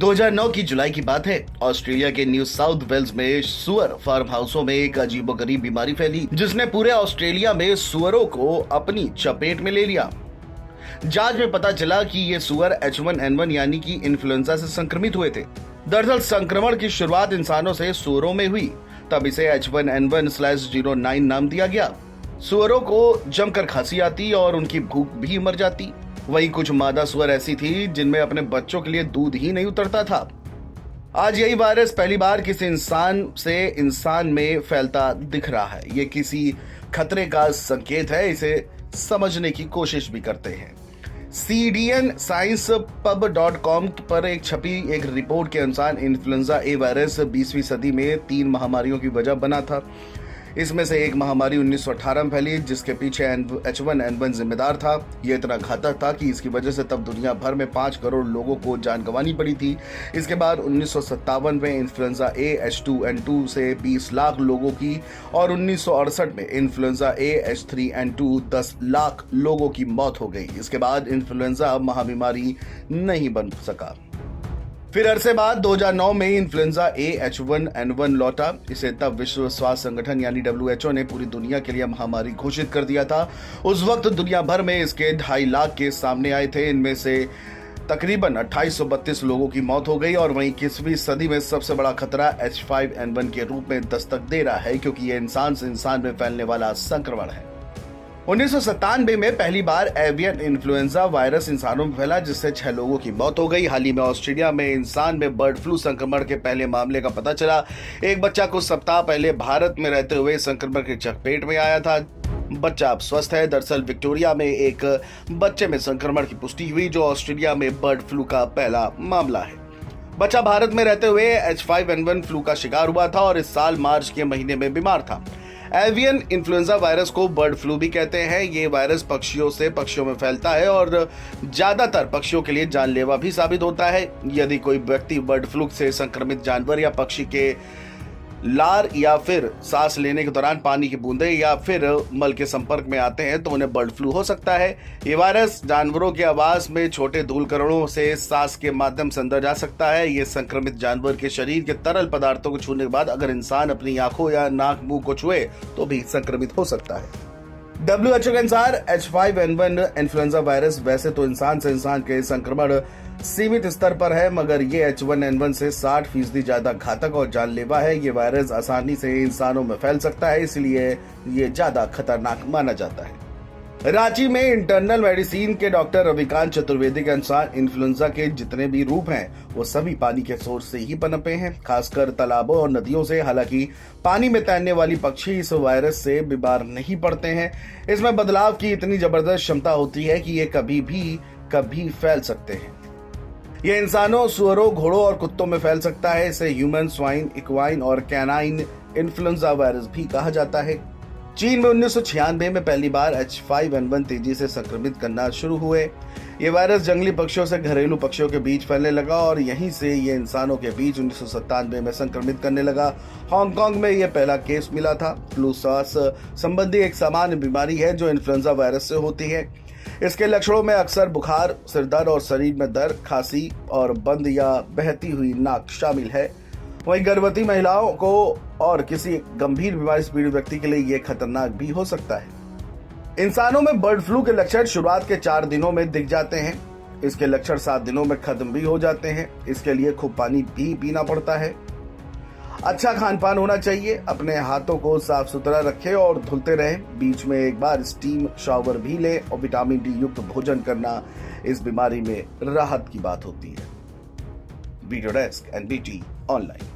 2009 की जुलाई की बात है। ऑस्ट्रेलिया के न्यू साउथ वेल्स में सुअर फार्म हाउसों में एक अजीबोगरीब बीमारी फैली जिसने पूरे ऑस्ट्रेलिया में सुअरों को अपनी चपेट में ले लिया। जांच में पता चला कि ये सुअर H1N1 यानी कि इन्फ्लुएंजा से संक्रमित हुए थे। दरअसल संक्रमण की शुरुआत इंसानों से सुअरों में हुई, तब इसे H1N1/09 नाम दिया गया। सुअरों को जमकर खांसी आती और उनकी भूख भी मर जाती। वहीं कुछ मादा सुअर ऐसी थी जिनमें अपने बच्चों के लिए दूध ही नहीं उतरता था। आज यही वायरस पहली बार किसी इंसान से इंसान में फैलता दिख रहा है। ये किसी खतरे का संकेत है, इसे समझने की कोशिश भी करते हैं। CDN SciencePub.com पर एक छपी एक रिपोर्ट के अनुसार इन्फ्लुएंजा ए वायरस 20वीं सदी में 3 महामारियों की वजह बना था। इसमें से एक महामारी 1918 में फैली जिसके पीछे H1N1 जिम्मेदार था। यह इतना घातक था कि इसकी वजह से तब दुनिया भर में 5 करोड़ लोगों को जान गंवानी पड़ी थी। इसके बाद 1957 में इन्फ्लुएंजा ए H2N2 से 20 लाख लोगों की और 1968 में इन्फ्लुएंजा ए H3N2 10 लाख लोगों की मौत हो गई। इसके बाद इन्फ्लुएंजा महाबीमारी नहीं बन सका। फिर अरसे बाद 2009 में इन्फ्लुएंजा ए H1N1 लौटा। इसे तब विश्व स्वास्थ्य संगठन यानी WHO ने पूरी दुनिया के लिए महामारी घोषित कर दिया था। उस वक्त दुनिया भर में इसके 2.5 लाख केस सामने आए थे। इनमें से तकरीबन 2832 लोगों की मौत हो गई और वहीं 21वीं सदी में सबसे बड़ा खतरा H5N1 के रूप में दस्तक दे रहा है, क्योंकि यह इंसान से इंसान में फैलने वाला संक्रमण है। 1997 में पहली बार एवियन इन्फ्लुएंजा वायरस इंसानों में फैला जिससे 6 लोगों की मौत हो गई। हाल ही में ऑस्ट्रेलिया में इंसान में बर्ड फ्लू संक्रमण के पहले मामले का पता चला। एक बच्चा कुछ सप्ताह पहले भारत में रहते हुए संक्रमण के चपेट में आया था। बच्चा अब स्वस्थ है। दरअसल विक्टोरिया में एक बच्चे में संक्रमण की पुष्टि हुई जो ऑस्ट्रेलिया में बर्ड फ्लू का पहला मामला है। बच्चा भारत में रहते हुए H5N1 फ्लू का शिकार हुआ था और इस साल मार्च के महीने में बीमार था। एवियन इन्फ्लुएंजा वायरस को बर्ड फ्लू भी कहते हैं। ये वायरस पक्षियों से पक्षियों में फैलता है और ज्यादातर पक्षियों के लिए जानलेवा भी साबित होता है। यदि कोई व्यक्ति बर्ड फ्लू से संक्रमित जानवर या पक्षी के लार या फिर सांस लेने के दौरान पानी की बूंदें या फिर मल के संपर्क में आते हैं तो उन्हें बर्ड फ्लू हो सकता है। ये वायरस जानवरों के आवास में छोटे धूलकणों से सांस के माध्यम से अंदर जा सकता है। ये संक्रमित जानवर के शरीर के तरल पदार्थों को छूने के बाद अगर इंसान अपनी आंखों या नाक मुंह को छुए तो भी संक्रमित हो सकता है। WHO के अनुसार H5N1 इन्फ्लुएंजा वायरस वैसे तो इंसान से इंसान के संक्रमण सीमित स्तर पर है, मगर ये H1N1 से 60% ज्यादा घातक और जानलेवा है। ये वायरस आसानी से इंसानों में फैल सकता है, इसलिए ये ज्यादा खतरनाक माना जाता है। रांची में इंटरनल मेडिसिन के डॉक्टर रविकांत चतुर्वेदी के अनुसार इन्फ्लुएंजा के जितने भी रूप हैं वो सभी पानी के सोर्स से ही पनपे हैं, खासकर तालाबों और नदियों से। हालांकि पानी में तैरने वाली पक्षी इस वायरस से बीमार नहीं पड़ते हैं। इसमें बदलाव की इतनी जबरदस्त क्षमता होती है कि ये कभी फैल सकते हैं। ये इंसानों, सुअरों, घोड़ों और कुत्तों में फैल सकता है। इसे ह्यूमन, स्वाइन, इक्वाइन और कैनाइन इन्फ्लुएंजा वायरस भी कहा जाता है। चीन में 1996 में पहली बार H5N1 तेजी से संक्रमित करना शुरू हुए। ये वायरस जंगली पक्षियों से घरेलू पक्षियों के बीच फैलने लगा और यहीं से ये इंसानों के बीच 1997 में संक्रमित करने लगा। हांगकांग में यह पहला केस मिला था। फ्लू सांस संबंधी एक सामान्य बीमारी है जो इन्फ्लुएंजा वायरस से होती है। इसके लक्षणों में अक्सर बुखार, सिरदर्द और शरीर में दर्द, खांसी और बंद या बहती हुई नाक शामिल है। वहीं गर्भवती महिलाओं को और किसी गंभीर बीमारी से पीड़ित व्यक्ति के लिए यह खतरनाक भी हो सकता है। इंसानों में बर्ड फ्लू के लक्षण शुरुआत के 4 दिनों में दिख जाते हैं। इसके लक्षण 7 दिनों में खत्म भी हो जाते हैं। इसके लिए खूब पानी भी पीना पड़ता है। अच्छा खान पान होना चाहिए। अपने हाथों को साफ सुथरा रखें और धुलते रहें। बीच में एक बार स्टीम शावर भी लें और विटामिन D युक्त भोजन करना इस बीमारी में राहत की बात होती है। Video desk NBT online.